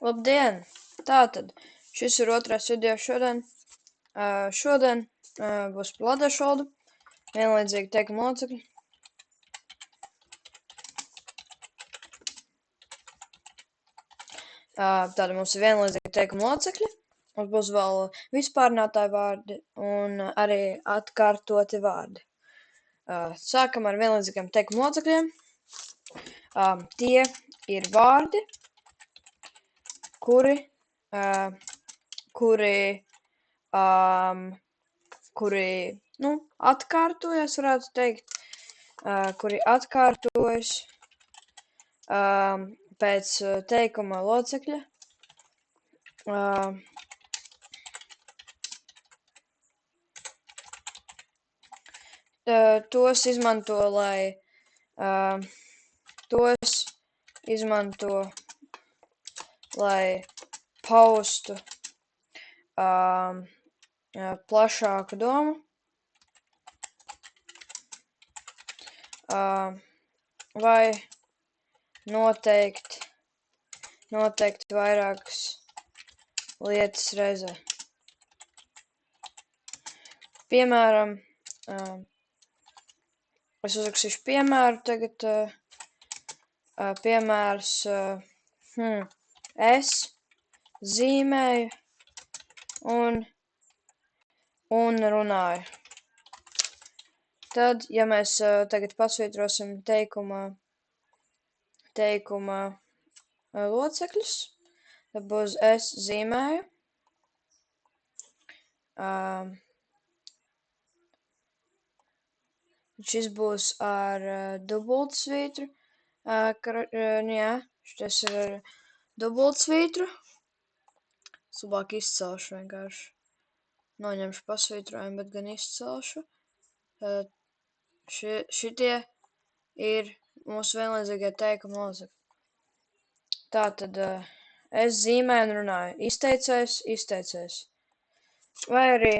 Labdien! Tātad, šis ir otrais video šodien. Šodien būs par Ladešu vienlīdzīgi teikuma locekļi. Tāda mums ir vienlīdzīgi teikuma locekļi. Mums būs vēl vispārinātāji vārdi un arī atkārtoti vārdi. Sākam ar vienlīdzīgiem teikuma locekļiem. Tie ir vārdi, kuri atkārtojas, varētu teikt, kuri atkārtojas pēc teikuma locekļa. Tos izmanto, lai paustu plašāku domu, vai noteikt vairākas lietas reizē. Piemēram, es uzrakstīšu piemēru tagad. Piemērs, es zīmēju un runāju. Tad, ja mēs tagad pasvītrosim teikuma locekļus, tad būs es zīmēju. Šis būs ar dubultsvītru. Šis ir ar dubultsvītru. Es labāk izcelšu vienkārši. Noņemšu pasvītrojumu, bet gan izcelšu. Šitie ir mūsu vienlīdzīgie teikuma locekļi. Tātad es zīmēju un runāju. Izteicējs. Vai arī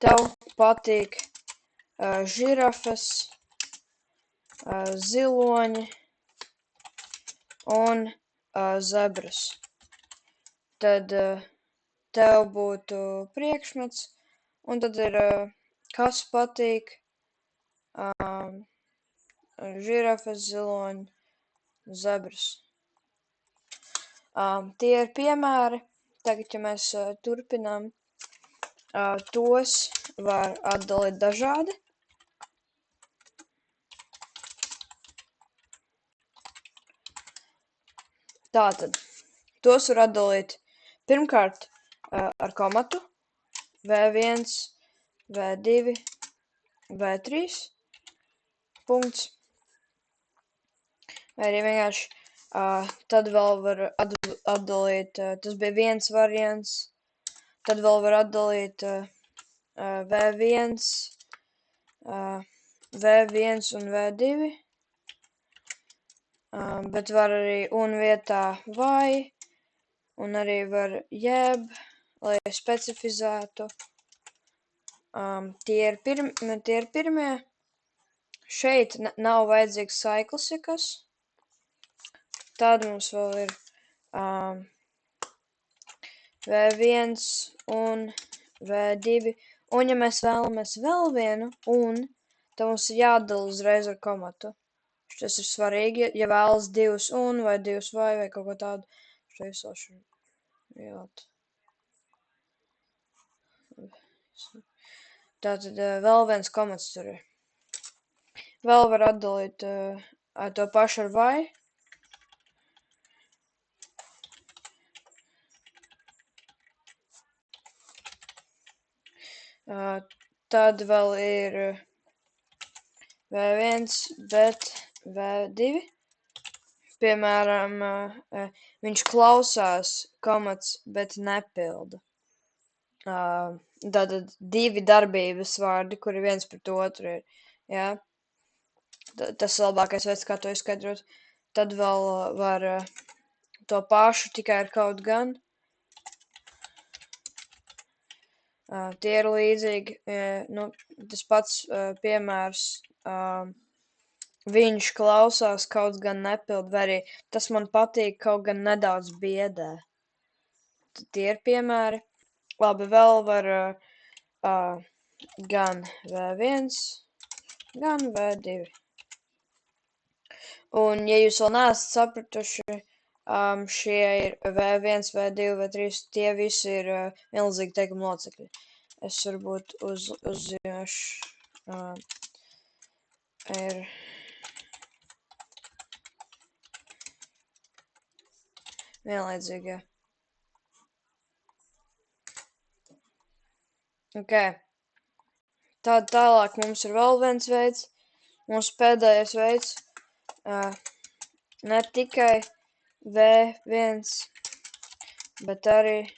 tev patīk žirafas, ziloņi un zebras. Tad tev būtu priekšmets, un tad ir kas patīk žirafas, ziloņi, zebras. Tie ir piemēri. Tagad, ja mēs turpinām, tos var atdalīt dažādi. Tātad, tos var atdalīt pirmkārt ar komatu, V1, V2, V3, punkts. Vai arī vienkārši tad vēl var atdalīt, tas bija viens variants, tad vēl var atdalīt V1 un V2. Bet var arī un vietā vai, un arī var jeb, lai specifizētu. Tie ir pirmie. Šeit nav vajadzīgs saiklis, ja kas. Tad mums vēl ir V1 un V2. Un ja mēs vēlamies vēl vienu un, tad mums ir jādala uzreiz ar komatu. Tas ir svarīgi, ja vēlas divus un vai divus vai kaut ko tādu. Šo izcelšu ielāt. Tātad vēl viens komats tur ir. Vēl var atdalīt to pašu ar vai. Tad vēl ir V1, bet V2. Piemēram, viņš klausās komats, bet nepilda. Tātad divi darbības vārdi, kuri viens pret otru ir. Jā? Tas ir labākais veids, kā to izskaidrot. Tad vēl var to pašu tikai ar kaut gan. Tie ir līdzīgi. Tas pats piemērs viņš klausās, kaut gan nepild, vai arī tas man patīk, kaut gan nedaudz biedē. Tie ir piemēri. Labi, vēl var gan V1, gan V2. Un, ja jūs vēl neesat sapratuši, šie ir V1, V2, V3, tie visi ir vienlīdzīgi teikuma locekļi. Es varbūt uzzīmēšu ir vienlīdzīgi. Ok. Tad tālāk mums ir vēl viens veids. Mūsu pēdējais veids. Ne tikai V1, bet arī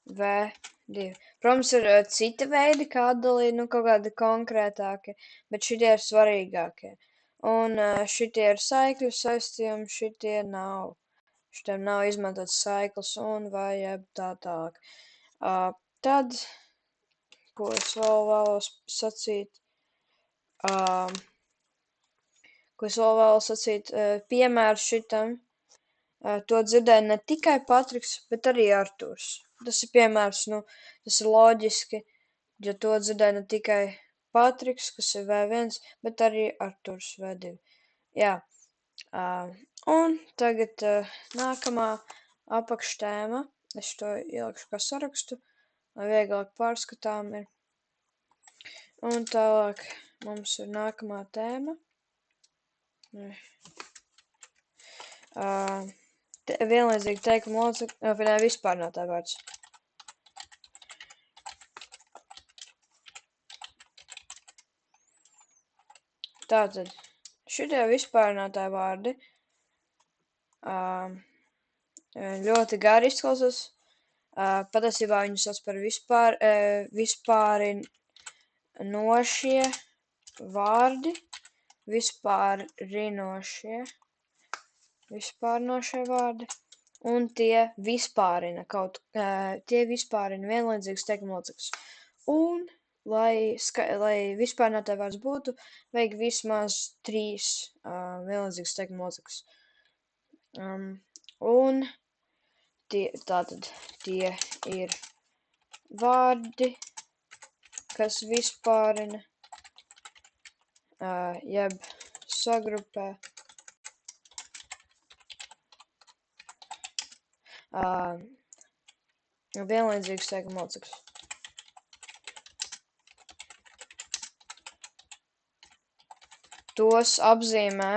V2. Protams, ir citi veidi, kā atdalīt, kaut kādi konkrētāki, bet šitie ir svarīgākie. Un šitie ir saikļu saistījumi, šitie nav. Šitiem nav izmantots saikls un vai jeb tā tālāk. Tad, ko es vēl vēlos sacīt, piemērs šitam, to dzirdēja ne tikai Patriks, bet arī Arturs. Tas ir piemērs, tas ir loģiski, ja to dzirdēja ne tikai Patriks, kas ir V1, bet arī Arturs V2. Jā. Un tagad nākamā apakštēma, es to ielikšu kā sarakstu, lai vieglāk pārskatām ir. Un tālāk mums ir nākamā tēma. Vienlīdzīgi teikuma locekļi, vispārinātāja vārds. Tātad, šitie vispārinātāja vārdi ļoti gari izklausās. Patiesībā viņus sauc par vispārinošie vārdi, vispārinošie vārdi, un tie vispārina vienlīdzīgus teikuma locekļus. Un, lai vispārinātāja vārds būtu, vajag vismaz 3 vienlīdzīgus teikuma locekļus. Un tātad tie ir vārdi, kas vispārina, jeb sagrupē vienlīdzīgus teikuma locekļus. Tos apzīmē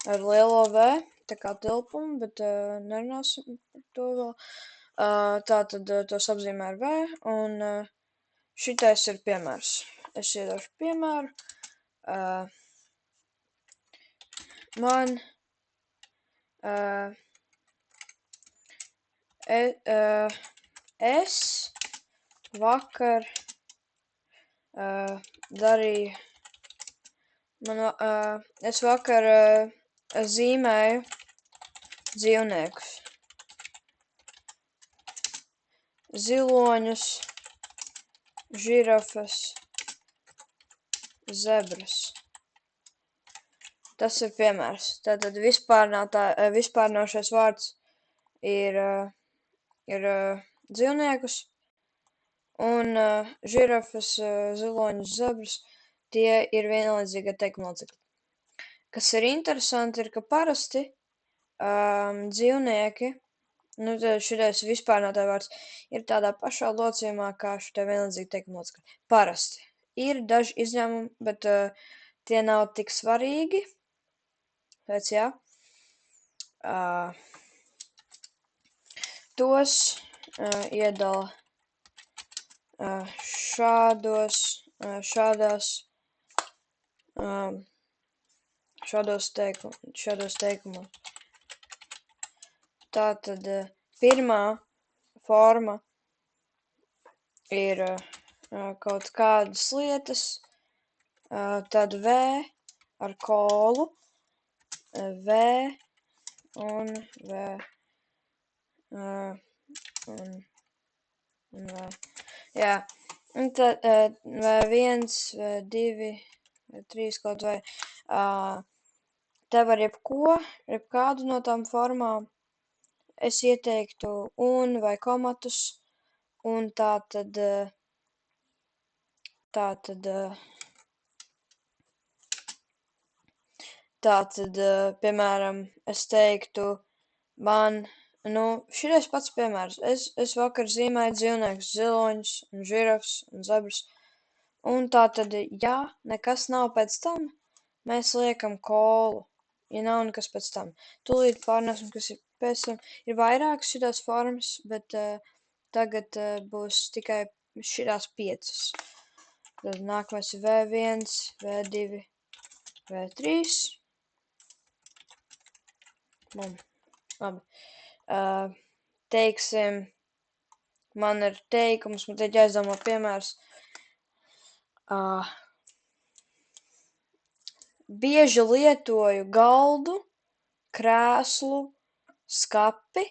ar lielo V, tā kā tilpumu, bet nerunāsim par to vēl. Tātad tos apzīmē ar V, un šitais ir piemērs. Es iedošu piemēru. Man es vakar darīju. Es vakar zīmēju dzīvniekus. Ziloņus, žirafas, zebras. Tas ir piemērs. Tātad vispārinošais vārds ir dzīvniekus, un žirafas, ziloņus, zebras, tie ir vienlīdzīgi teikuma locekļi. Kas ir interesanti, ir, ka parasti dzīvnieki, šitais vispārinātāja vārds, ir tādā pašā locījumā kā šitie vienlīdzīgi teikuma locekļi. Parasti. Ir daži izņēmumi, bet tie nav tik svarīgi. Pēc, jā. Tos iedala šādos teikumos. Tātad pirmā forma ir kaut kādas lietas, tad V ar kolu, V un V un V. Jā, Un tad vai 1, vai 2, vai 3 kaut vai. Te var jebkādu no tām formām. Es ieteiktu un vai komatus, un tātad, piemēram, es teiktu, šitais pats piemērs. Es vakar zīmēju dzīvniekus, ziloņus, un žirafs, un zebras. Un tātad, ja nekas nav pēc tam, mēs liekam kolu. Ja nav nekas pēc tam. Tūlīt pārnāsim, kas ir pēc tam. Ir vairākas šitās formas, bet tagad būs tikai šitās 5. Tad nākamais ir V1, V2, V3. Labi. Teiksim, man ir teikums, man te jāizdomā piemērs. Bieži lietoju galdu, krēslu, skapi,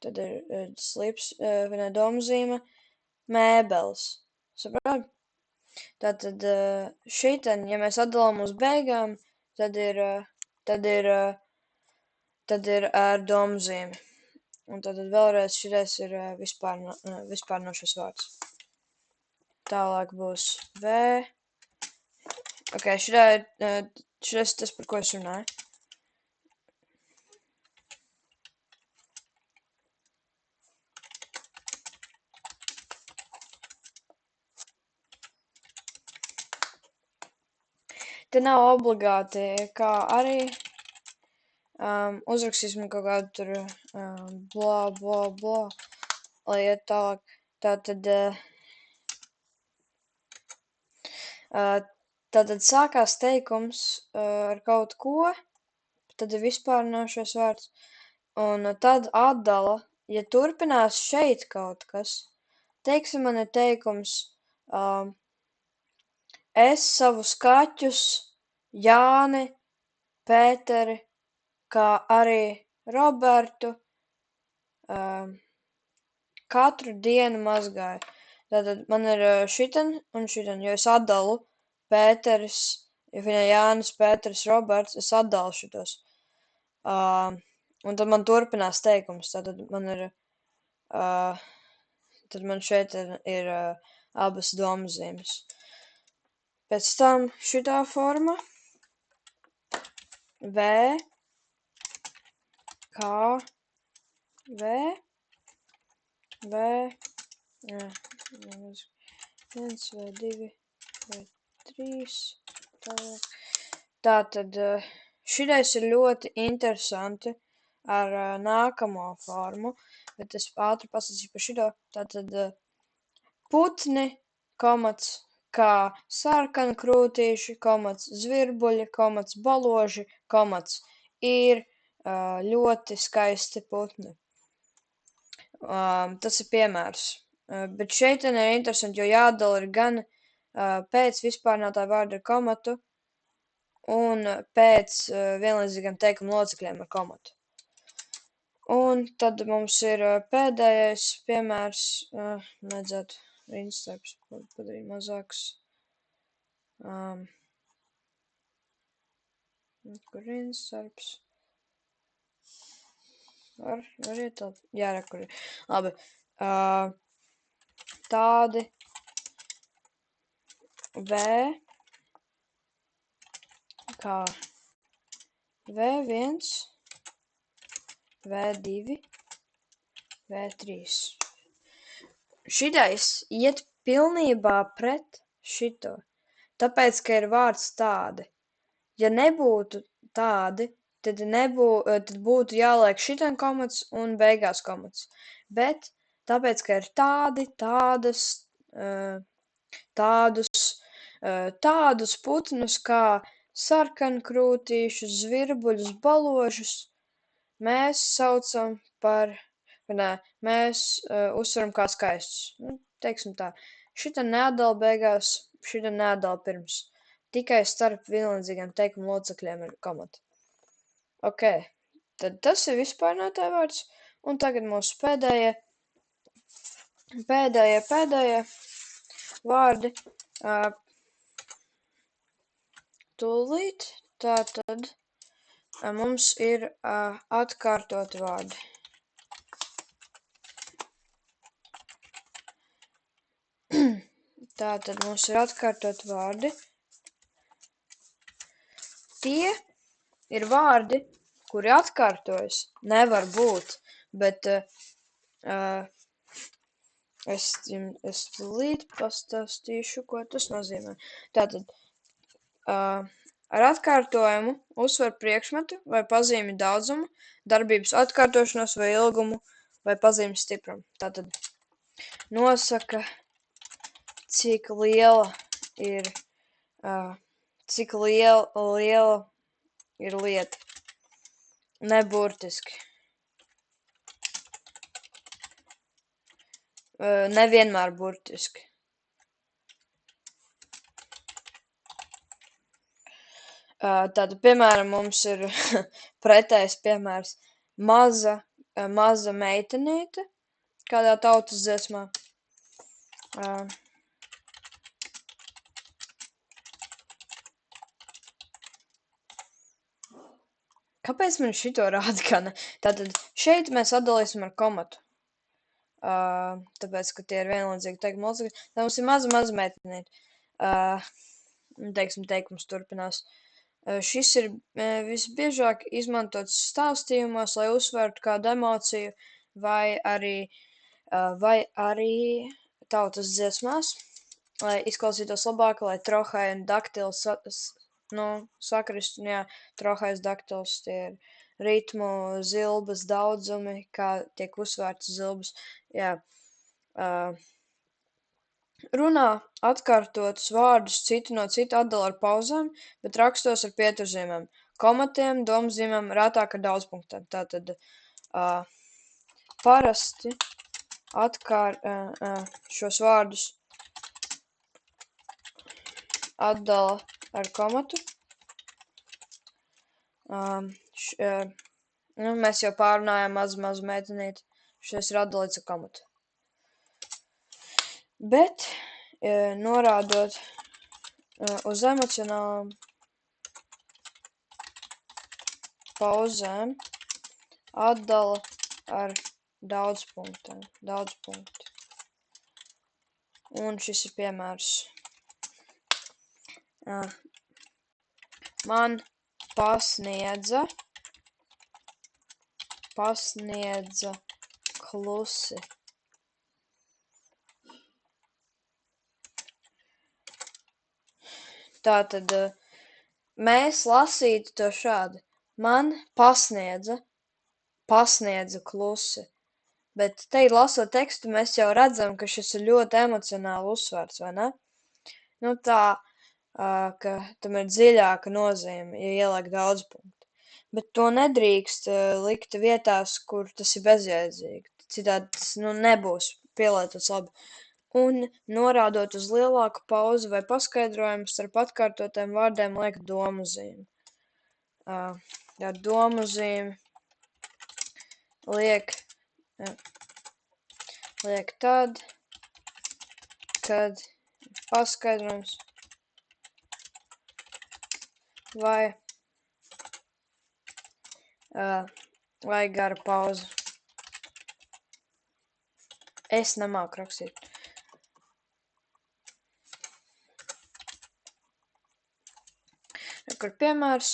tad ir slips, vienā domzīme, mēbeles. Saprāt? Tātad šitien, ja mēs atdalām uz beigām, tad ir ar domzīmi. Un tad vēlreiz šitais ir vispārnošais vārds. Tālāk būs V. Ok, šitais tas, par ko es runāju. Te nav obligāti, kā arī uzrakstīsim kaut kādu tur bla, lai iet tālāk. Tātad sākās teikums ar kaut ko, tad ir vispārinošais vārds, un tad atdala, ja turpinās šeit kaut kas, teiksim, man ir teikums, es savus kaķus, Jāni, Pēteri, kā arī Robertu, katru dienu mazgāju. Tātad man ir šiten un šiten, jo es atdalu Pēteris, ja viņa Jānis, Pēteris, Roberts, es atdalu šitos. Un tad man turpinās teikums, tātad man ir, tad man šeit ir abas domzīmes. Pēc tam šitā forma, V, kā, V, 1 vai 2 vai 3. Tātad šitais ir ļoti interesanti ar nākamo formu, bet es ātri pastāstīšu par šito. Tātad putni, komats, kā sarkankrūtīši, komats, zvirbuļi, komats, baloži, komats, ir ļoti skaisti putni. Tas ir piemērs. Bet šeit ir interesanti, jo jādala ir gan pēc vispārinātā vārda ar komatu un pēc vienlīdzīgiem teikuma locekļiem ar komatu. Un tad mums ir pēdējais piemērs, vajadzētu rindstarps padarīt mazāks. Kur rindstarps? Var ietilpt? Jā, kur ir. Labi. Tādi V, kā V1, V2, V3. Šitais iet pilnībā pret šito, tāpēc, ka ir vārds tādi. Ja nebūtu tādi, tad būtu jāliek šitam komats un beigās komats. Bet tāpēc, ka ir tādi, tādas, tādus putnus kā sarkankrūtīšus, zvirbuļus, baložus mēs saucam par, mēs uzsveram kā skaistus. Teiksim tā, šita neatdala beigās, šita neatdala pirms. Tikai starp vienlīdzīgiem teikuma locekļiem ir komata. Ok, tad tas ir vispārinātāja vārds, un tagad mūsu pēdējie. vārdi tūlīt. Tātad mums ir atkārtot vārdi. Tātad mums ir atkārtot vārdi. Tie ir vārdi, kuri atkārtojas. Nevar būt, bet es tūlīt pastāstīšu, ko tas nozīmē. Tātad ar atkārtojumu uzsver priekšmetu vai pazīmi daudzumu, darbības atkārtošanos vai ilgumu vai pazīmes stiprumu. Tātad nosaka, cik liela ir lieta. Neburtiski. Nevienmēr burtiski. Tātad, piemēram, mums ir pretējs piemērs maza meitenīte kādā tautas dziesmā. Kāpēc man šito rāda, ka ne? Tātad šeit mēs atdalīsim ar komatu. Tāpēc, ka tie ir vienlīdzīgi teikumi locekļi. Tā mums ir maza meitenīte. Teiksim, teikums turpinās. Šis ir visbiežāk izmantots stāstījumos, lai uzsvērtu kādu emociju vai arī tautas dziesmās, lai izklausītos labāk, lai trohai un daktils sakristu, jā, trohais daktils, tie ir ritmu, zilbas daudzumi, kā tiek uzsvērts zilbas, jā. Runā atkārtotus vārdus citu no citu atdala ar pauzēm, bet rakstos ar pieturzīmēm, komatiem, domzīmēm, rētāk ar daudzpunktiem. Tātad parasti šos vārdus atdala ar komatu. Mēs jau pārunājām mazu meitenīti. Šis ir atdalīts ar komatu. Bet, norādot uz emocionālām pauzēm, atdala ar daudzpunktiem. Un šis ir piemērs. Man pasniedza klusi. Tātad mēs lasītu to šādi. Man pasniedza klusi. Bet te, lasot tekstu, mēs jau redzam, ka šis ir ļoti emocionāli uzsvērts, vai ne? Nu tā, ka tam ir dziļāka nozīme, ja ieliek daudz punktu. Bet to nedrīkst likt vietās, kur tas ir bezjēdzīgi. Citādi tas nebūs pielietots labi. Un norādot uz lielāku pauzi vai paskaidrojumu starp atkārtotiem vārdiem liek domu zīmi. Domu zīmi liek tad, kad paskaidrojums vai gara pauze. Es nemāku rakstīt. Kur piemērs?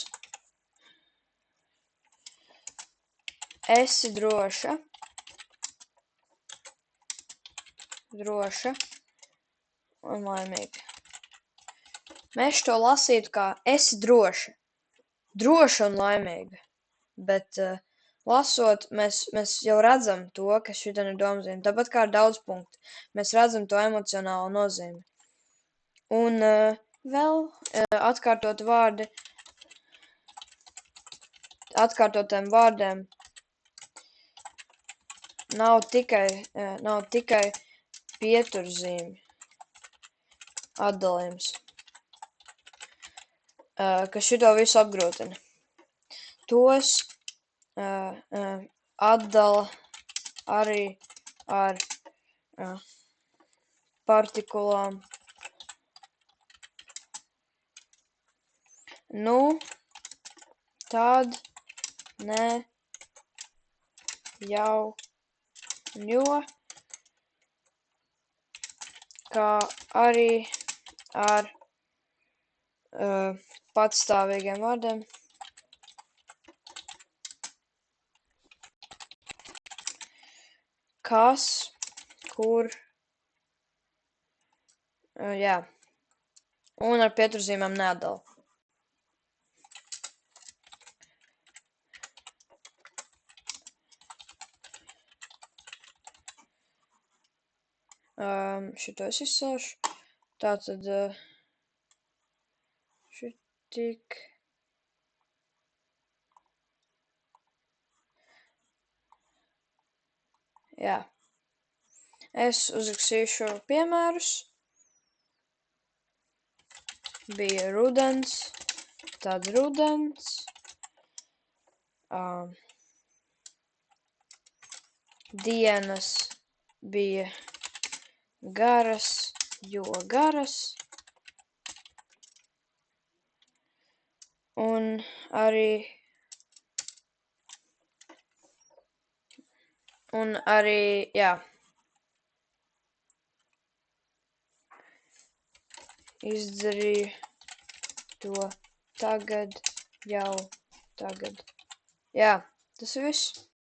Esi droša un laimīga. Mēs to lasītu kā esi droša un laimīga, bet lasot, mēs jau redzam to, ka šitā ir domzīme. Tāpat kā ar daudz punktu, mēs redzam to emocionālo nozīmi. Un vēl atkārtot vārdi, atkārtotiem vārdiem nav tikai pieturzīmi atdalījums, ka šito visu apgrūtina. Tos atdala arī ar partikulām Nu, tad, ne, jau, jo, kā arī ar patstāvīgiem vārdiem. Kas, kur, jā, un ar pieturzīmēm neatdala. Šito es izsaušu. Tātad šitik. Jā. Es uzrakstīšu piemērus. Bija rudens, tad rudens. Dienas bija garas, jo garas. Un arī, jā. Izdarīju to tagad, jau tagad. Jā, tas ir viss.